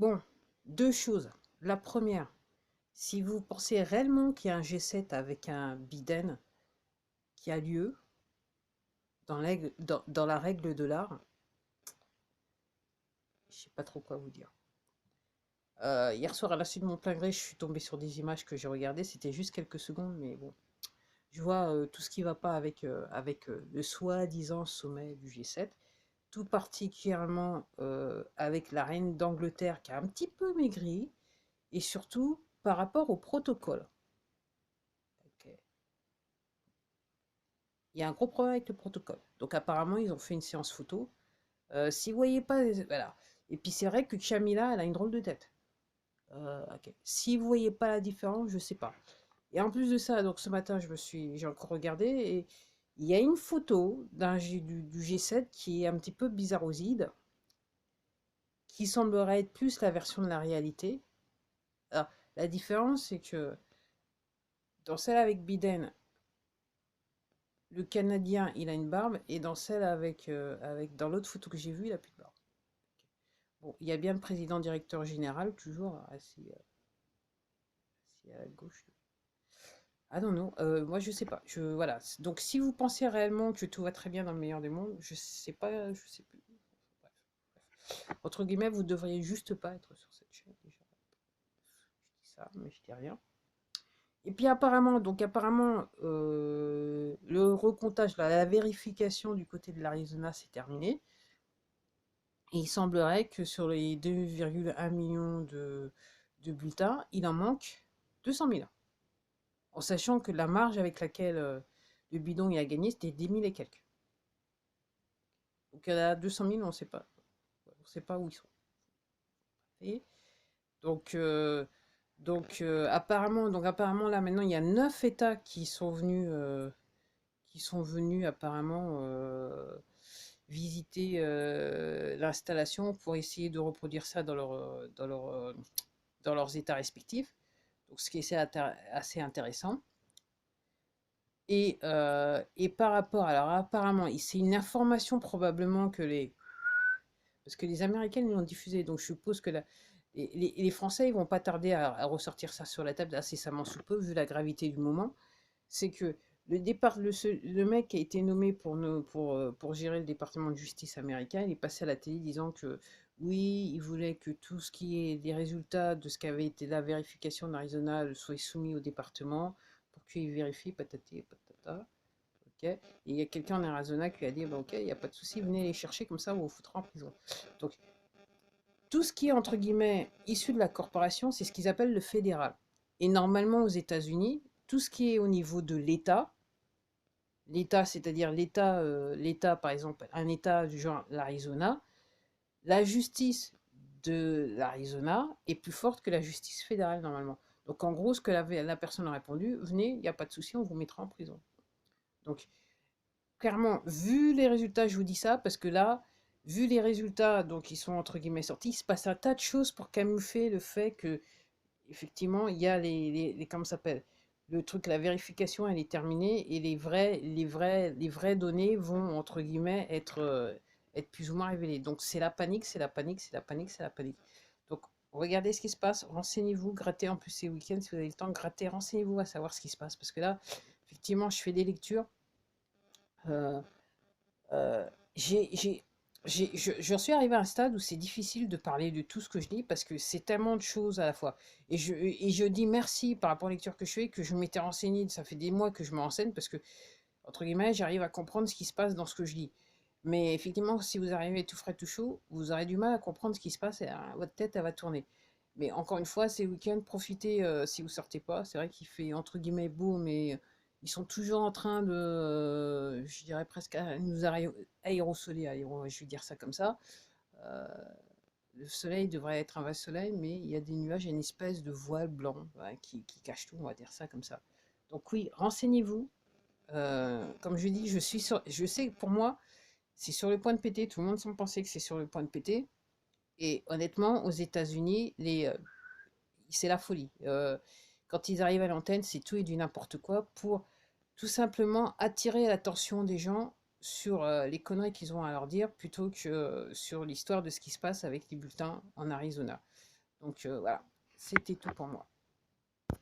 Bon, deux choses. La première, si vous pensez réellement qu'il y a un G7 avec un Biden qui a lieu dans la règle de l'art, je sais pas trop quoi vous dire. Hier soir, à la suite de mon plein gré, je suis tombée sur des images que j'ai regardées. C'était juste quelques secondes, mais bon. Je vois tout ce qui va pas avec le soi-disant sommet du G7, tout particulièrement avec la reine d'Angleterre qui a un petit peu maigri, et surtout par rapport au protocole. Ok. Il y a un gros problème avec le protocole. Donc apparemment, ils ont fait une séance photo. Si vous voyez pas, voilà. Et puis c'est vrai que Chamila, elle a une drôle de tête. Ok. Si vous voyez pas la différence, je sais pas. Et en plus de ça, donc ce matin, j'ai encore regardé et il y a une photo du G7 qui est un petit peu bizarroïde, qui semblerait être plus la version de la réalité. Alors, la différence, c'est que dans celle avec Biden, le Canadien, il a une barbe, et dans celle dans l'autre photo que j'ai vue, il a plus de barbe. Bon, il y a bien le président directeur général, toujours assis à gauche. Ah non, non, moi je sais pas. Voilà. Donc si vous pensez réellement que tout va très bien dans le meilleur des mondes, je sais pas, je sais plus. Bref, bref. Entre guillemets, vous devriez juste pas être sur cette chaîne déjà. Je dis ça, mais je dis rien. Et puis apparemment, le recomptage, la vérification du côté de l'Arizona, c'est terminé. Et il semblerait que sur les 2,1 millions de bulletins, il en manque 200 000. En sachant que la marge avec laquelle le bidon il a gagné, c'était 10 000 et quelques. Donc il y en a 200 000, on ne sait pas. On ne sait pas où ils sont. Et apparemment, là maintenant, il y a 9 États qui sont venus apparemment visiter l'installation pour essayer de reproduire ça dans leurs États respectifs. Donc, ce qui est assez intéressant. Et par rapport, alors apparemment, c'est une information probablement parce que les Américains ils l'ont diffusé, donc je suppose que les Français ils vont pas tarder à ressortir ça sur la table incessamment sous peu, vu la gravité du moment. C'est que le mec qui a été nommé pour gérer le département de justice américain, il est passé à la télé disant que oui, il voulait que tout ce qui est des résultats de ce qu'avait été la vérification d'Arizona soit soumis au département pour qu'il vérifie patati et patata. Ok. Et il y a quelqu'un en Arizona qui a dit bah, ok, il n'y a pas de souci, venez les chercher comme ça, on vous foutra en prison. Donc tout ce qui est entre guillemets issu de la corporation, c'est ce qu'ils appellent le fédéral. Et normalement aux États-Unis, tout ce qui est au niveau de l'État, c'est-à-dire l'État, par exemple, un État du genre l'Arizona, la justice de l'Arizona est plus forte que la justice fédérale normalement. Donc en gros, ce que la personne a répondu, venez, il n'y a pas de souci, on vous mettra en prison. Donc clairement, vu les résultats, je vous dis ça, parce que là, vu les résultats, donc ils sont entre guillemets sortis, il se passe un tas de choses pour camoufler le fait que, effectivement, il y a comment ça s'appelle? Le truc, la vérification, elle est terminée et les vraies données vont, entre guillemets, être plus ou moins révélées. Donc c'est la panique, c'est la panique, c'est la panique, c'est la panique. Donc regardez ce qui se passe, renseignez-vous, grattez, en plus ces week-ends, si vous avez le temps, grattez, renseignez-vous à savoir ce qui se passe. Parce que là, effectivement, je fais des lectures. euh, euh, j'en suis arrivé à un stade où c'est difficile de parler de tout ce que je lis parce que c'est tellement de choses à la fois. Et je dis merci par rapport aux lectures que je fais, que je m'étais renseigné, ça fait des mois que je me renseigne parce que, entre guillemets, j'arrive à comprendre ce qui se passe dans ce que je lis. Mais effectivement, si vous arrivez tout frais, tout chaud, vous aurez du mal à comprendre ce qui se passe et votre tête, elle va tourner. Mais encore une fois, ces week-ends, profitez si vous sortez pas. C'est vrai qu'il fait entre guillemets beau, mais ils sont toujours en train de, je dirais presque, nous aérosoler, je vais dire ça comme ça. Euh, le soleil devrait être un vrai soleil, mais il y a des nuages, il y a une espèce de voile blanc ouais, qui cache tout, on va dire ça comme ça. Donc oui, renseignez-vous. Comme je dis, je sais que pour moi, c'est sur le point de péter. Tout le monde semble penser que c'est sur le point de péter. Et honnêtement, aux États-Unis, c'est la folie. Quand ils arrivent à l'antenne, c'est tout et du n'importe quoi pour tout simplement attirer l'attention des gens sur les conneries qu'ils ont à leur dire plutôt que sur l'histoire de ce qui se passe avec les bulletins en Arizona. Donc voilà, c'était tout pour moi.